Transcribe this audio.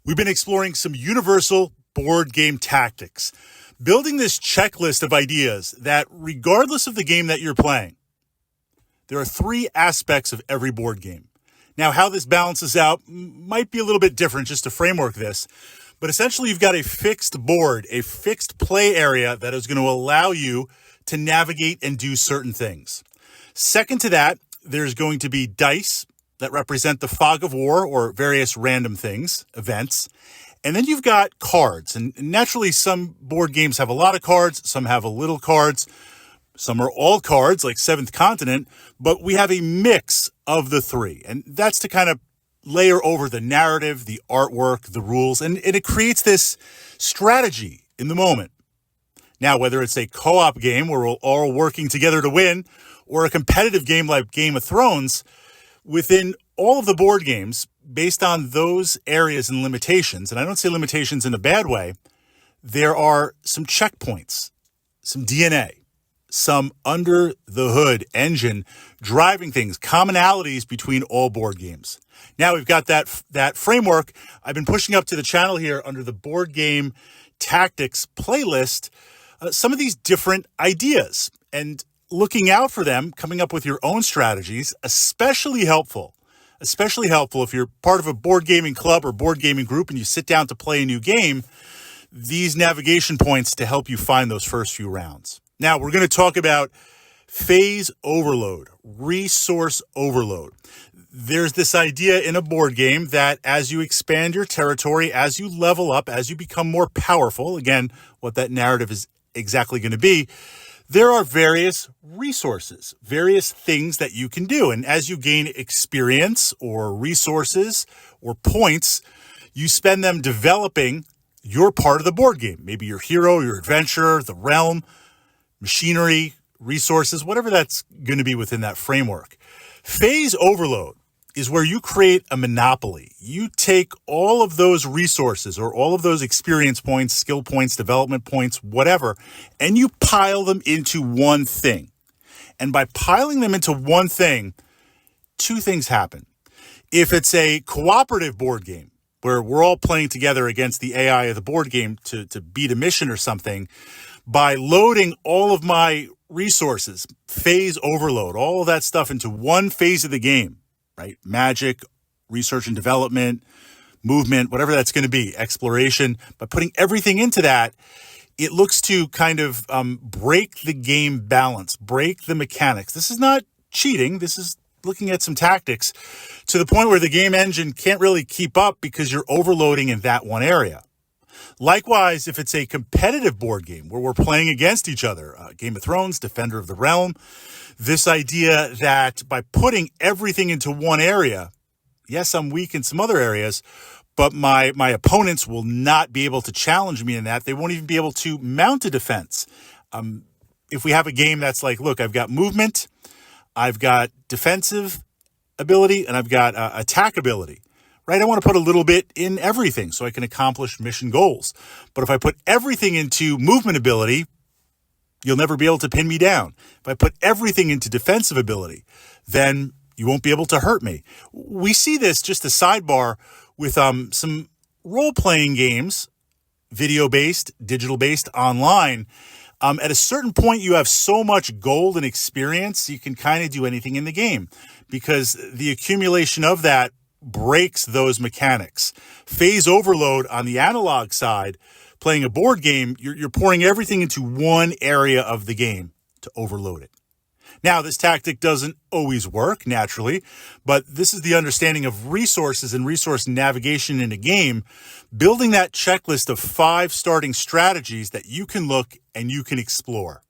We've been exploring some universal board game tactics, building this checklist of ideas that, regardless of the game that you're playing, there are three aspects of every board game. Now, how this balances out might be a little bit different, just to framework this, but essentially you've got a fixed board, a fixed play area that is going to allow you to navigate and do certain things. Second to that, there's going to be dice that represent the fog of war or various random things, events. And then you've got cards. And naturally, some board games have a lot of cards. Some have a little cards. Some are all cards, like Seventh Continent. But we have a mix of the three. And that's to kind of layer over the narrative, the artwork, the rules. And it creates this strategy in the moment. Now, whether it's a co-op game where we're all working together to win, or a competitive game like Game of Thrones, within all of the board games, based on those areas and limitations, and I don't say limitations in a bad way, there are some checkpoints, some DNA, some under the hood engine driving things, commonalities between all board games. Now we've got that framework. I've been pushing up to the channel here under the board game tactics playlist, some of these different ideas, and looking out for them, coming up with your own strategies, especially helpful if you're part of a board gaming club or board gaming group and you sit down to play a new game, these navigation points to help you find those first few rounds. Now, we're going to talk about phase overload, resource overload. There's this idea in a board game that as you expand your territory, as you level up, as you become more powerful, again, what that narrative is exactly going to be, there are various resources, various things that you can do. And as you gain experience or resources or points, you spend them developing your part of the board game. Maybe your hero, your adventure, the realm, machinery, resources, whatever that's going to be within that framework. Phase overload is where you create a monopoly. You take all of those resources or all of those experience points, skill points, development points, whatever, and you pile them into one thing. And by piling them into one thing, two things happen. If it's a cooperative board game where we're all playing together against the AI of the board game to beat a mission or something, by loading all of my resources, phase overload, all of that stuff into one phase of the game, right? Magic, research and development, movement, whatever that's going to be, exploration. By putting everything into that, it looks to kind of break the game balance, break the mechanics. This is not cheating. This is looking at some tactics to the point where the game engine can't really keep up because you're overloading in that one area. Likewise, if it's a competitive board game where we're playing against each other, Game of Thrones, Defender of the Realm, this idea that by putting everything into one area, yes, I'm weak in some other areas, but my opponents will not be able to challenge me in that. They won't even be able to mount a defense. If we have a game that's like, look, I've got movement, I've got defensive ability, and I've got attack ability, right? I want to put a little bit in everything so I can accomplish mission goals. But if I put everything into movement ability, you'll never be able to pin me down. If I put everything into defensive ability, then you won't be able to hurt me. We see this, just a sidebar, with some role-playing games, video-based, digital-based, online. At a certain point, you have so much gold and experience, you can kind of do anything in the game because the accumulation of that breaks those mechanics. Phase overload on the analog side, playing a board game, you're pouring everything into one area of the game to overload it. Now, this tactic doesn't always work, naturally, but this is the understanding of resources and resource navigation in a game, building that checklist of 5 starting strategies that you can look and you can explore.